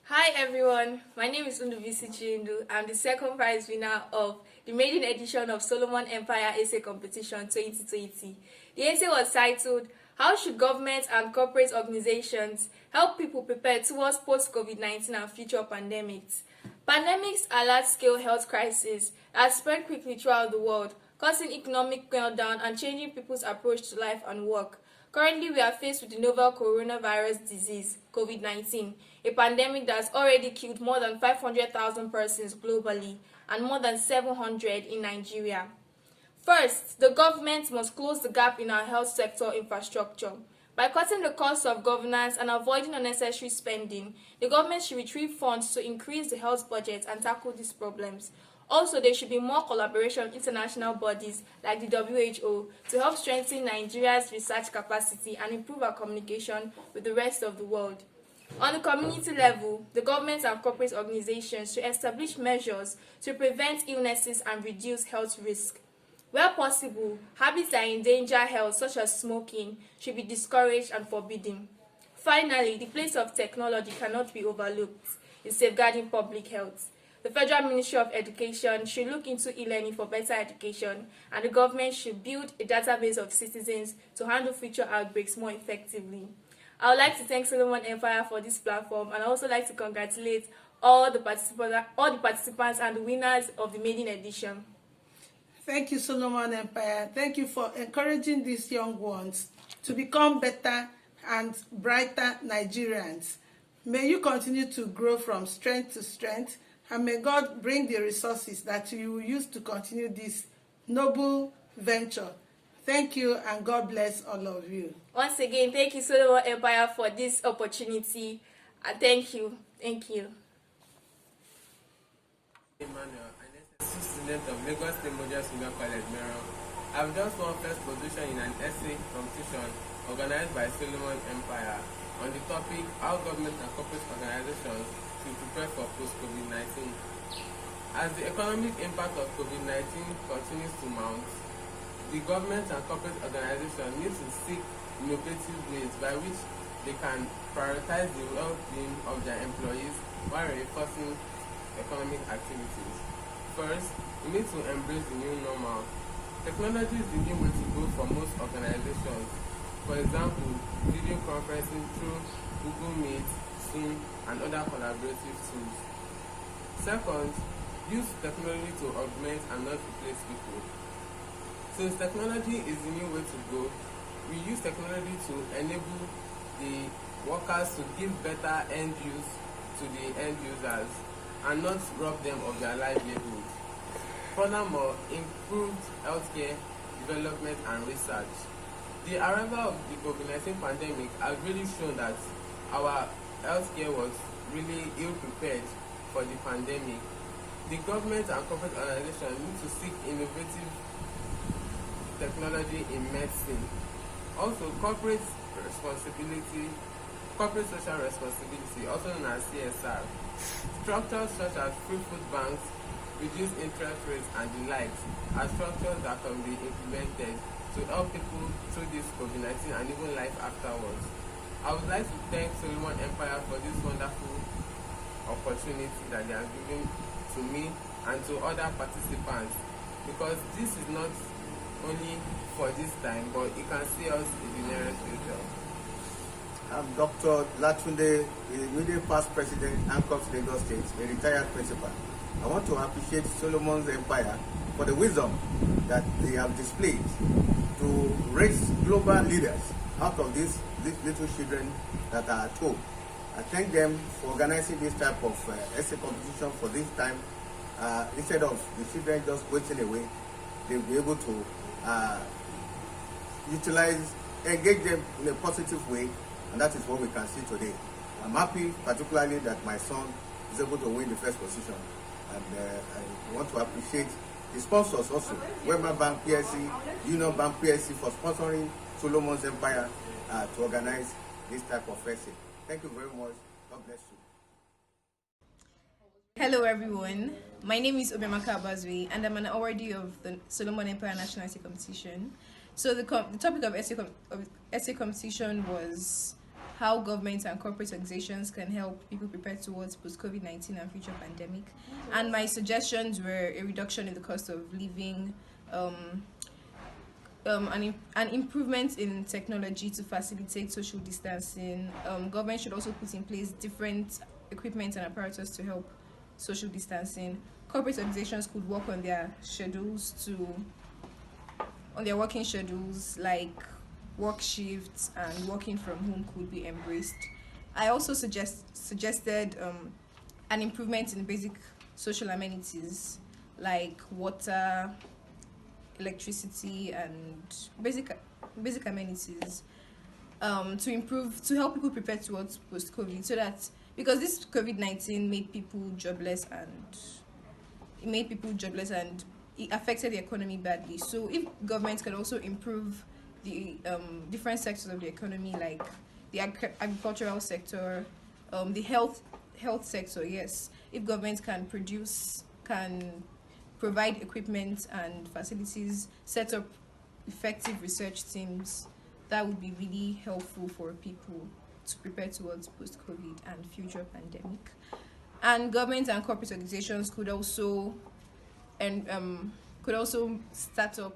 Hi everyone, my name is Undubisi Chindu. I'm the second prize winner of the maiden edition of Solomon Empire Essay Competition 2020. The essay was titled, How Should Government and Corporate Organizations Help People Prepare Towards Post-COVID-19 and Future Pandemics? Pandemics are large-scale health crises that spread quickly throughout the world, causing economic meltdown and changing people's approach to life and work. Currently, we are faced with the novel coronavirus disease, COVID-19, a pandemic that has already killed more than 500,000 persons globally and more than 700 in Nigeria. First, the government must close the gap in our health sector infrastructure. By cutting the cost of governance and avoiding unnecessary spending, the government should retrieve funds to increase the health budget and tackle these problems. Also, there should be more collaboration with international bodies like the WHO to help strengthen Nigeria's research capacity and improve our communication with the rest of the world. On the community level, the government and corporate organizations should establish measures to prevent illnesses and reduce health risk. Where possible, habits that endanger health, such as smoking, should be discouraged and forbidden. Finally, the place of technology cannot be overlooked in safeguarding public health. The Federal Ministry of Education should look into e-learning for better education, and the government should build a database of citizens to handle future outbreaks more effectively. I would like to thank Solomon Empire for this platform, and I also like to congratulate all the participants and the winners of the maiden edition. Thank you, Solomon Empire. Thank you for encouraging these young ones to become better and brighter Nigerians. May you continue to grow from strength to strength, and may God bring the resources that you will use to continue this noble venture. Thank you, and God bless all of you. Once again, thank you, Solomon Empire, for this opportunity. And thank you. Thank you. Emmanuel, an SSC student of Lagos State Model Senior College, Mero. I've just won first position in an essay competition organized by Solomon Empire on the topic how government and corporate organizations should prepare for post-COVID-19. As the economic impact of COVID-19 continues to mount, the government and corporate organizations need to seek innovative ways by which they can prioritize the well-being of their employees while reinforcing economic activities. First, we need to embrace the new normal. Technology is the new way to go for most organizations. For example, video conferencing through Google Meet, Zoom, and other collaborative tools. Second, use technology to augment and not replace people. Since technology is the new way to go, we use technology to enable the workers to give better end use to the end users and not rob them of their livelihood. Furthermore, improved healthcare development and research. The arrival of the COVID-19 pandemic has really shown that our healthcare was really ill-prepared for the pandemic. The government and corporate organizations need to seek innovative technology in medicine. Also, corporate social responsibility, also known as CSR. Structures such as free food banks, reduced interest rates, and the likes are structures that can be implemented to help people through this COVID-19 and even life afterwards. I would like to thank Solomon Empire for this wonderful opportunity that they have given to me and to other participants, because this is not only for this time, but you can see us in the nearest future. I'm Dr. Latunde, the immediate past president, Ancops Lagos State, a retired principal. I want to appreciate Solomon's Empire for the wisdom that they have displayed to raise global leaders out of these little children that are at home. I thank them for organizing this type of essay competition for this time. Instead of the children just waiting away, they'll be able to engage them in a positive way, and that is what we can see today. I'm happy particularly that my son is able to win the first position, and I want to appreciate the sponsors also, Wema Bank PSC, Union Bank PSC, for sponsoring Solomon's Empire to organize this type of essay. Thank you very much. God bless you. Hello everyone, my name is Obemaka Abazwe and I'm an awardee of the Solomon Empire National Essay Competition. So the topic of essay competition was how governments and corporate organizations can help people prepare towards post-COVID-19 and future pandemic. And my suggestions were a reduction in the cost of living, an improvement in technology to facilitate social distancing. Government should also put in place different equipment and apparatus to help social distancing. Corporate organizations could work on their working schedules, like work shifts and working from home could be embraced. I also suggested an improvement in basic social amenities like water, electricity, and basic amenities to help people prepare towards post-COVID, so that because this COVID-19 made people jobless and it affected the economy badly. So if governments can also improve the different sectors of the economy, like the agricultural sector, the health sector, yes. If governments can provide equipment and facilities, set up effective research teams, that would be really helpful for people to prepare towards post-COVID and future pandemic. And governments and corporate organizations could also start up.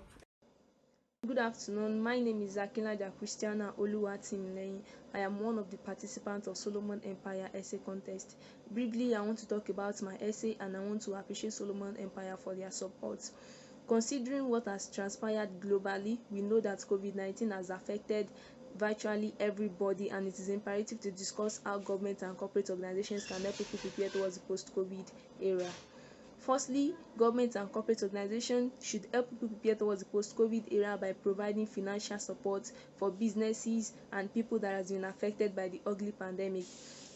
Good afternoon. My name is Akinlaja Christiana Oluwatimilei. I am one of the participants of Solomon Empire Essay Contest. Briefly, I want to talk about my essay and I want to appreciate Solomon Empire for their support. Considering what has transpired globally, we know that COVID-19 has affected virtually everybody, and it is imperative to discuss how government and corporate organizations can help people prepare towards the post-COVID era. Firstly, government and corporate organizations should help people prepare towards the post-COVID era by providing financial support for businesses and people that has been affected by the ugly pandemic.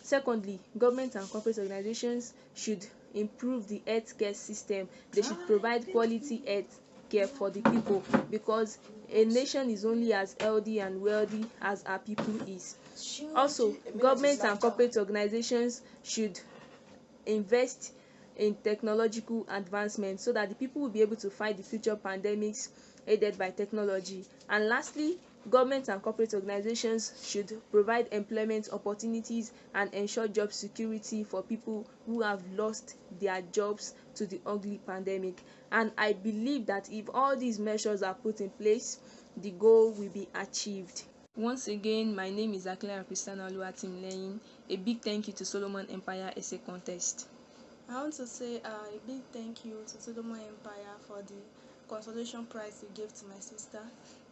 Secondly, government and corporate organizations should improve the healthcare system. They should provide quality health care for the people, because a nation is only as healthy and wealthy as our people is. Also, government and corporate organizations should invest in technological advancement so that the people will be able to fight the future pandemics aided by technology. And lastly, government and corporate organizations should provide employment opportunities and ensure job security for people who have lost their jobs to the ugly pandemic. And I believe that if all these measures are put in place, the goal will be achieved. Once again, my name is Akila Christiana Oluwatimilei. A big thank you to Solomon Empire Essay Contest. I want to say a big thank you to Solomon Empire for the consolation prize you gave to my sister.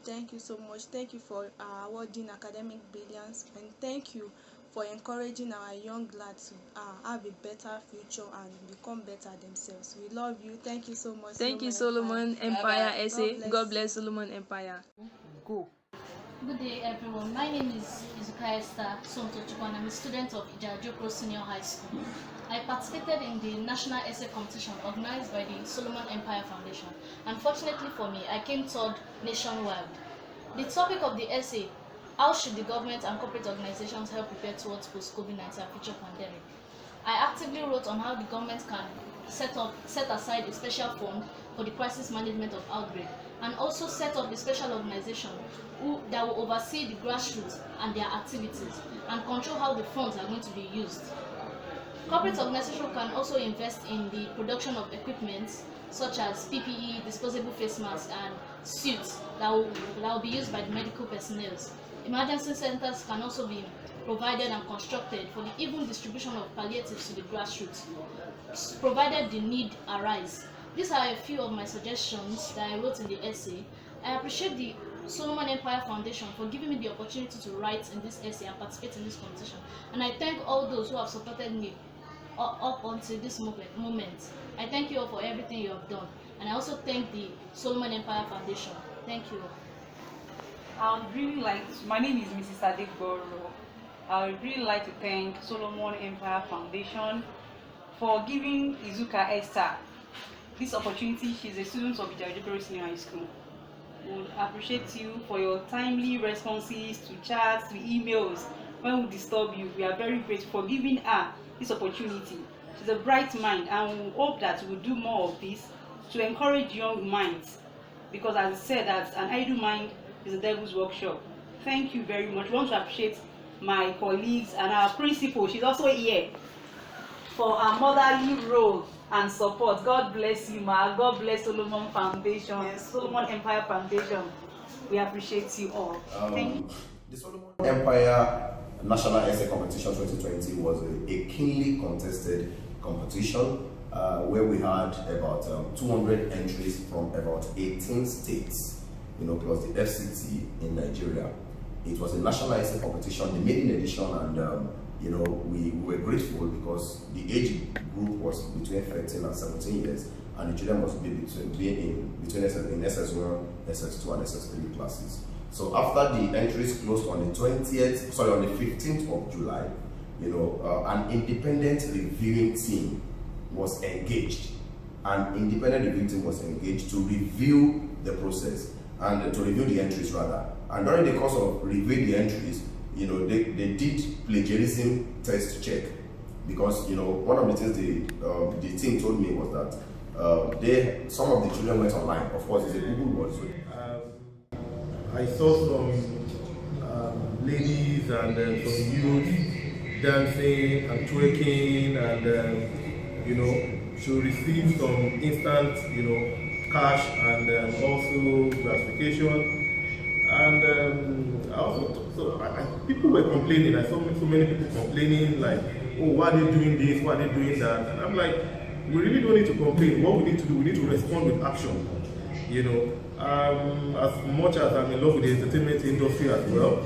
Thank you so much. Thank you for awarding academic brilliance, and thank you for encouraging our young lads to have a better future and become better themselves. We love you. Thank you so much. Thank you, Solomon Empire Essay. God bless Solomon Empire. Go. Good day, everyone. My name is Izuka Esther Sontochukwu, and I'm a student of Ijajoko Senior High School. I participated in the National Essay Competition organized by the Solomon Empire Foundation. Unfortunately for me, I came third nationwide. The topic of the essay: how should the government and corporate organizations help prepare towards post-COVID-19 and future pandemic? I actively wrote on how the government can set aside a special fund for the crisis management of outbreak, and also set up a special organization that will oversee the grassroots and their activities and control how the funds are going to be used. Corporate organizations can also invest in the production of equipment such as PPE, disposable face masks, and suits that will be used by the medical personnel. Emergency centers can also be provided and constructed for the even distribution of palliatives to the grassroots, provided the need arise. These are a few of my suggestions that I wrote in the essay. I appreciate the Solomon Empire Foundation for giving me the opportunity to write in this essay and participate in this competition. And I thank all those who have supported me up until this moment. I thank you all for everything you have done. And I also thank the Solomon Empire Foundation. Thank you. My name is Mrs. Adegboro. I would really like to thank Solomon Empire Foundation for giving Izuka Esther this opportunity. She's a student of Ijajoko Senior High School. We would appreciate you for your timely responses to chats, to emails. When we disturb you, we are very grateful for giving her this opportunity. She's a bright mind, and we hope that we will do more of this to encourage young minds, because as I said, that an idle mind is a devil's workshop. Thank you very much. We want to appreciate my colleagues, and our principal. She's also here for our motherly role and support. God bless you, ma. God bless Solomon Foundation, Solomon Empire Foundation. We appreciate you all. Thank you. The Solomon Empire National Essay Competition 2020 was a keenly contested competition where we had about 200 entries from about 18 states, plus the FCT in Nigeria. It was a national essay competition, the maiden edition, and we were grateful because the age group was between 13 and 17 years, and the children must be in SS1, SS2, and SS3 classes. So after the entries closed on the 15th of July, an independent reviewing team was engaged. To review the process and to review the entries rather. And during the course of reviewing the entries, they did plagiarism test check, because one of the things the team told me was that some of the children went online. Of course, it's a Google word. So. I saw some ladies and some youth dancing and twerking, and she received some instant, cash and also gratification. And people were complaining. I saw so many people complaining, like, oh, why are they doing this? Why are they doing that? And I'm like, we really don't need to complain. What we need to do, we need to respond with action. As much as I'm in love with the entertainment industry as well,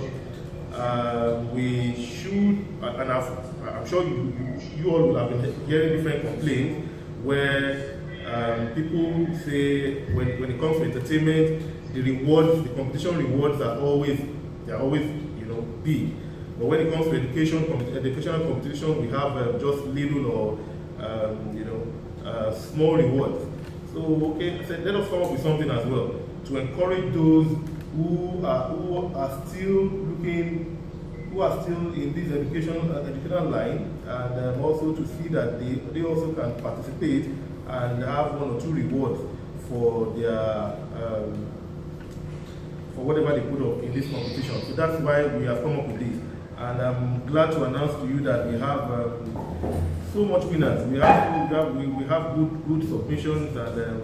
we should, and I'm sure you all will have been hearing different complaints where people say when it comes to entertainment, the competition rewards are always big. But when it comes to educational competition, we have just little or small rewards. So okay, so let us come up with something as well to encourage those who are still in this educational line, and also to see that they also can participate and have one or two rewards for their for whatever they put up in this competition. So that's why we have come up with this, and I'm glad to announce to you that we have so much winners. We have good submissions, and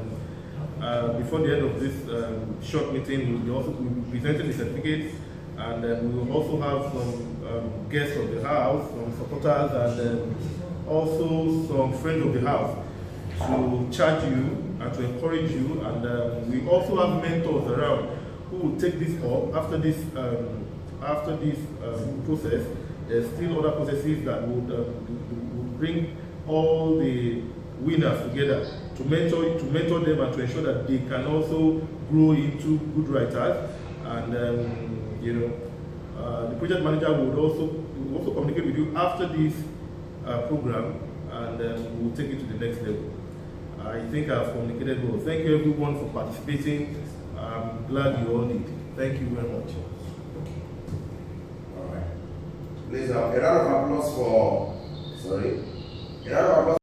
before the end of this short meeting, we will be presenting the certificates, and we will also have some guests of the house, some supporters, and also some friends of the house to charge you and to encourage you. And we also have mentors around who will take this up after this process. There's still other processes that would bring all the winners together to mentor them and to ensure that they can also grow into good writers. And the project manager would also communicate with you after this program, and we will take it to the next level. I think I've communicated well. Thank you everyone for participating. I'm glad you all did. Thank you very much. All right. Please, a round of applause for, a round of applause.